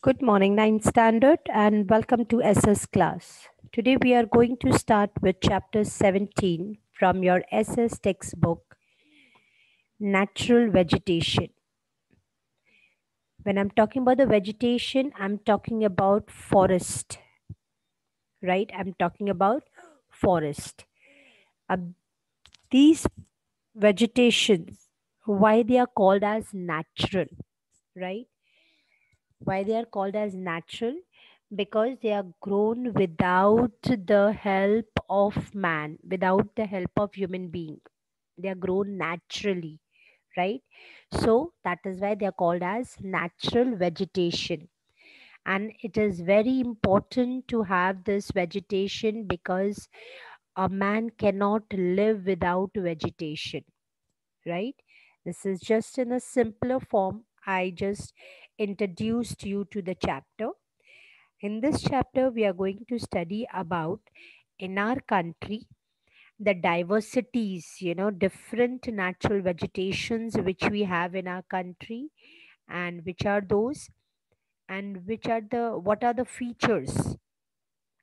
Good morning, 9th Standard, and welcome to SS class. Today we are going to start with chapter 17 from your SS textbook, Natural Vegetation. When I'm talking about the vegetation, I'm talking about forest, right? I'm talking about forest. These vegetations, why they are called as natural, right? Why they are called as natural? Because they are grown without the help of man, without the help of human being. They are grown naturally, right? So that is why they are called as natural vegetation. And it is very important to have this vegetation because a man cannot live without vegetation, right? This is just in a simpler form. I just introduced you to the chapter. In this chapter, we are going to study about in our country the diversities, different natural vegetations which we have in our country, and which are those, and what are the features,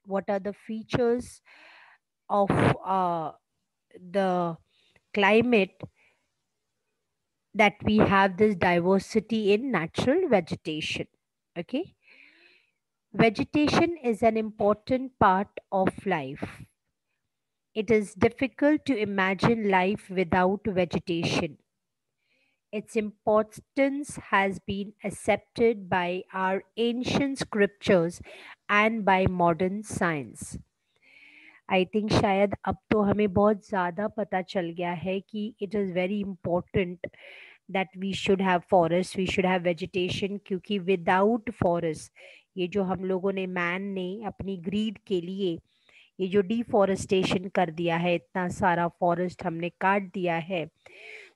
what are the features of the climate that we have this diversity in natural vegetation. Okay, vegetation is an important part of life. It is difficult to imagine life without vegetation. Its importance has been accepted by our ancient scriptures and by modern science. I think शायद अब तो हमें बहुत ज़्यादा पता चल गया है कि it is very important that we should have forest, we should have vegetation, क्योंकि विदाउट फॉरेस्ट, ये जो हम लोगों ने, मैन ने अपनी ग्रीड के लिए ये जो डिफॉरेस्टेशन कर दिया है, इतना सारा फॉरेस्ट हमने काट दिया है,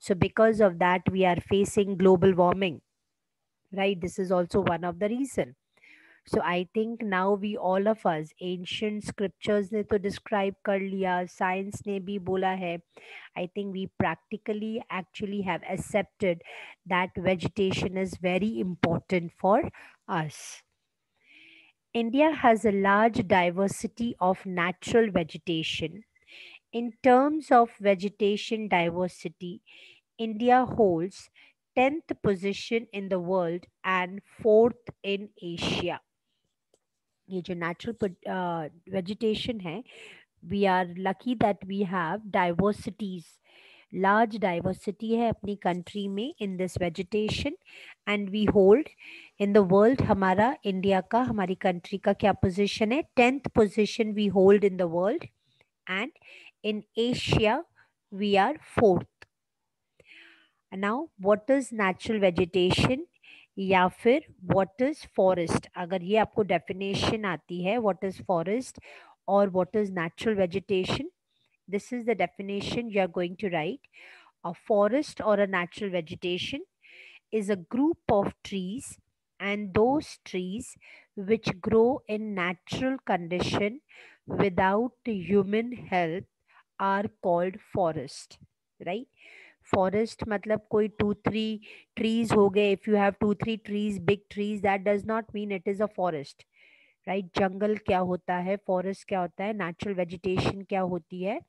so because of that we are facing global warming, right? This is also one of the reason. So I think now we all of us, ancient scriptures ने तो describe कर लिया, science ने भी बोला है. I think we practically actually have accepted that vegetation is very important for us. India has a large diversity of natural vegetation. In terms of vegetation diversity, India holds 10th position in the world and 4th in Asia. ये जो natural vegetation है, we are lucky that we have diversities, large diversity है अपनी country में in this vegetation, and we hold in the world, हमारा India का, हमारी country का क्या position है? 10th position we hold in the world, and in Asia we are 4th. And now what is natural vegetation या फिर what is forest? अगर ये आपको definition आती है what is forest or what is natural vegetation, this is the definition you are going to write. A forest or a natural vegetation is a group of trees, and those trees which grow in natural condition without human help are called forest, right? Forest मतलब कोई 2-3 trees हो गए. If you have 2-3 trees, big trees, that does not mean it is a forest, right? जंगल क्या होता है, forest क्या होता है, natural vegetation क्या होती है?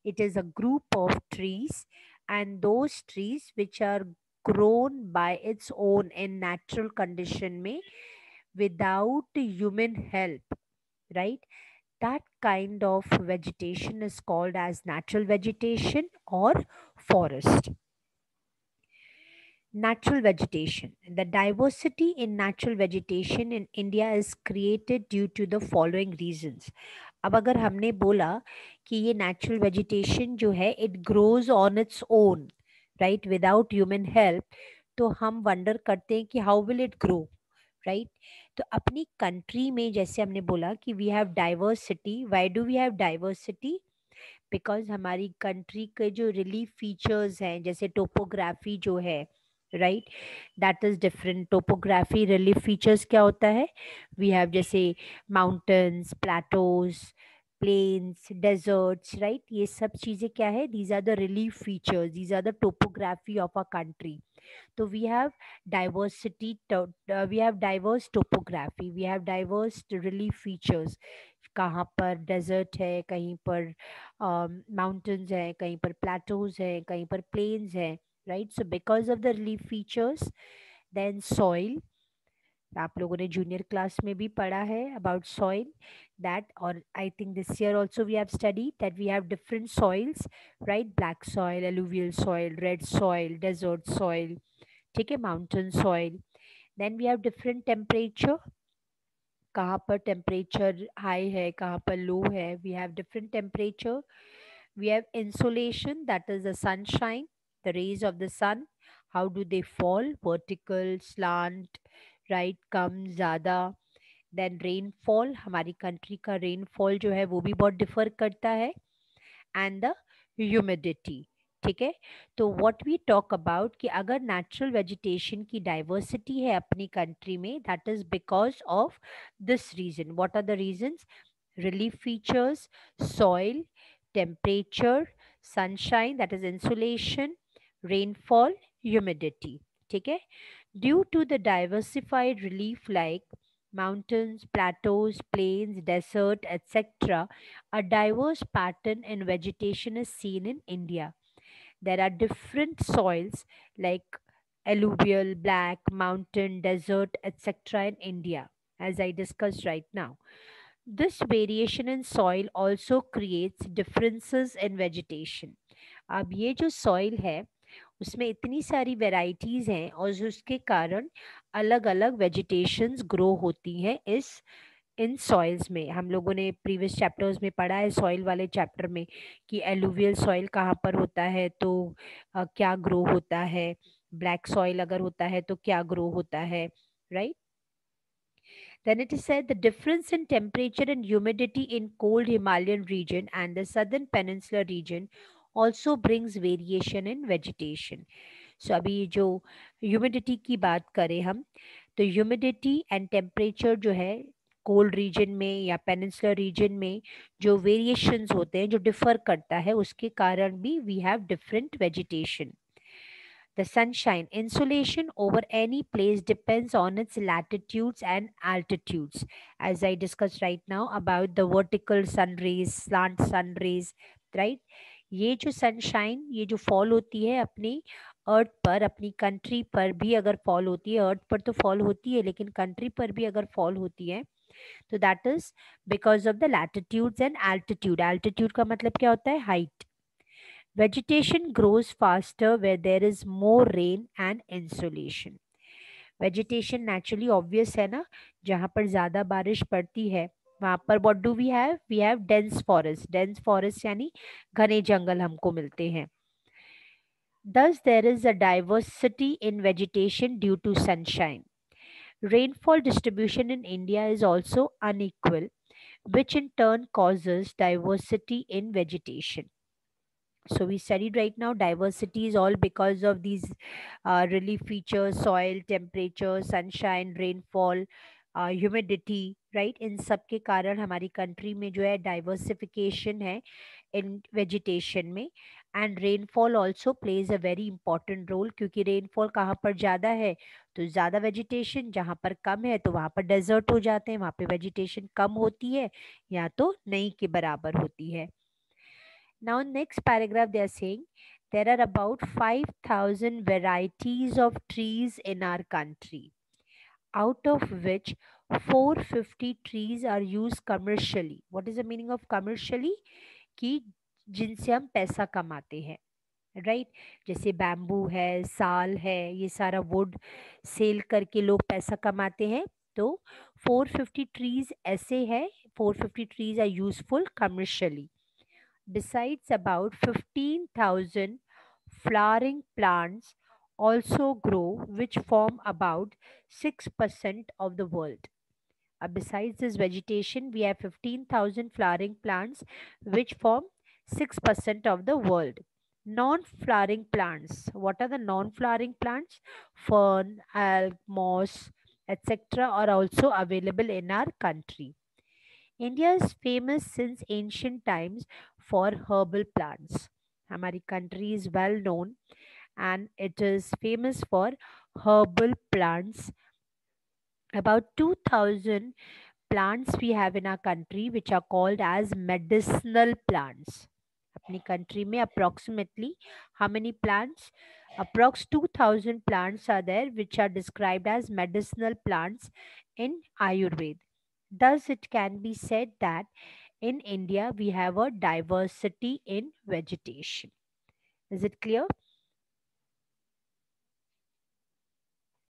It is a group of trees, and those trees which are grown by its own in natural condition में without human help, right? That kind of vegetation is called as natural vegetation or forest. Natural vegetation. The diversity in natural vegetation in India is created due to the following reasons. अब अगर हमने बोला कि ये natural vegetation जो है it grows on its own, right, without human help, तो हम wonder करते हैं कि how will it grow, right? तो अपनी country में जैसे हमने बोला कि we have diversity. Why do we have diversity? Because हमारी कंट्री के जो रिलीफ फीचर्स हैं, जैसे टोपोग्राफी जो है, right, that is different. Topography relief features क्या होता है? वी हैव जैसे mountains, Plato's, plains, deserts, right? ये सब चीज़ें क्या है? These are the relief features. These are the topography of our country. So we have we have diverse topography. We have diverse relief features. कहाँ पर desert है, कहीं पर माउंटेन्स है, कहीं पर प्लेटोज है, कहीं पर प्लेन्स है, right? So because of the relief features, then soil, आप लोगों ने जूनियर क्लास में भी पढ़ा है अबाउट सॉइल दैट, और I think this year also we have study that we have different soils, right? Black soil, alluvial soil, red soil, desert soil, ठीक है, mountain soil. Then we have different temperature, कहाँ पर temperature high है, कहाँ पर low है. We have different temperature. We have insolation, that is the sunshine, the rays of the sun. How do they fall? Vertical, slant, right, कम, ज़्यादा. Then rainfall, हमारी country का rainfall जो है वो भी बहुत डिफर करता है. एंड द ह्यूमिडिटी, ठीक है. तो व्हाट वी टॉक अबाउट कि अगर नेचुरल वेजिटेशन की डाइवर्सिटी है अपनी कंट्री में, that is because of this reason. What are the reasons? relief features, soil, temperature, sunshine, that is insolation, rainfall, humidity. ठीक है. Due to the diversified relief like mountains, plateaus, plains, desert, etc., a diverse pattern in vegetation is seen in India. There are different soils like alluvial, black, mountain, desert, etc. in India, as I discussed right now. This variation in soil also creates differences in vegetation. अब ये जो soil है उसमें इतनी सारी varieties हैं और उसके कारण अलग अलग वेजिटेशंस ग्रो होती हैं इस इन सॉइल्स में. हम लोगों ने प्रीवियस चैप्टर्स में पढ़ा है, सॉइल वाले चैप्टर में, कि एलुवियल सॉइल कहाँ पर होता है तो क्या ग्रो होता है, ब्लैक सॉइल अगर होता है तो क्या ग्रो होता है, right? Then it is said the difference in temperature and humidity in cold Himalayan region and the southern peninsular region also brings variation in vegetation. So अभी जो ह्यूमिडिटी की बात करें हम, तो ह्यूमिडिटी एंड टेम्परेचर जो है कोल्ड रीजन में या पेनिनसुलर रीजन में जो वेरिएशंस होते हैं, जो डिफर करता है, उसके कारण भी we have different vegetation. The sunshine insolation over any place depends on its latitudes and altitudes. As I discussed right now about the vertical sun rays, slant sun rays, right? ये जो sunshine, ये जो fall होती है अपनी अर्थ पर, अपनी country पर भी अगर फॉल होती है, अर्थ पर तो फॉल होती है लेकिन कंट्री पर भी अगर फॉल होती है, तो that is because of the latitudes and altitude. Altitude का मतलब क्या होता है? Height. Vegetation grows faster where there is more rain and insolation. Vegetation naturally obvious है ना, जहाँ पर ज़्यादा बारिश पड़ती है वहाँ पर what do we have? We have dense forest. Dense forest यानी घने जंगल हमको मिलते हैं. Thus there is a diversity in vegetation due to sunshine. Rainfall distribution in India is also unequal, which in turn causes diversity in vegetation. So we studied right now diversity is all because of these relief features, soil, temperature, sunshine, rainfall, humidity, right? इन सब के कारण हमारी country में जो है diversification है इन vegetation में. And rainfall also plays a very important role, क्योंकि रेनफॉल कहाँ पर ज़्यादा है तो ज़्यादा वेजिटेशन, जहाँ पर कम है तो वहाँ पर डेजर्ट हो जाते हैं, वहाँ पे वेजिटेशन कम होती है या तो नहीं के बराबर होती है. Now, next paragraph, they are saying there are about 5,000 varieties of trees in our country, out of which 450 trees are used commercially. What is the meaning of commercially? कि जिनसे हम पैसा कमाते हैं, राइट? जैसे बैम्बू है, साल है, ये सारा वुड सेल करके लोग पैसा कमाते हैं. तो 450 ट्रीज ऐसे हैं, 450 trees are useful commercially. Besides, about 15,000 flowering plants also grow, which form about 6% of the world. Besides this vegetation, we have 15,000 flowering plants, which form 6% of the world. Non-flowering plants. What are the non-flowering plants? Fern, alg, moss, etc. are also available in our country. India is famous since ancient times for herbal plants. हमारी country is well known and it is famous for herbal plants. About 2000 plants we have in our country which are called as medicinal plants. अपनी country में approximately how many plants? Approx 2000 plants are there which are described as medicinal plants in Ayurveda. Thus, it can be said that in India we have a diversity in vegetation. Is it clear?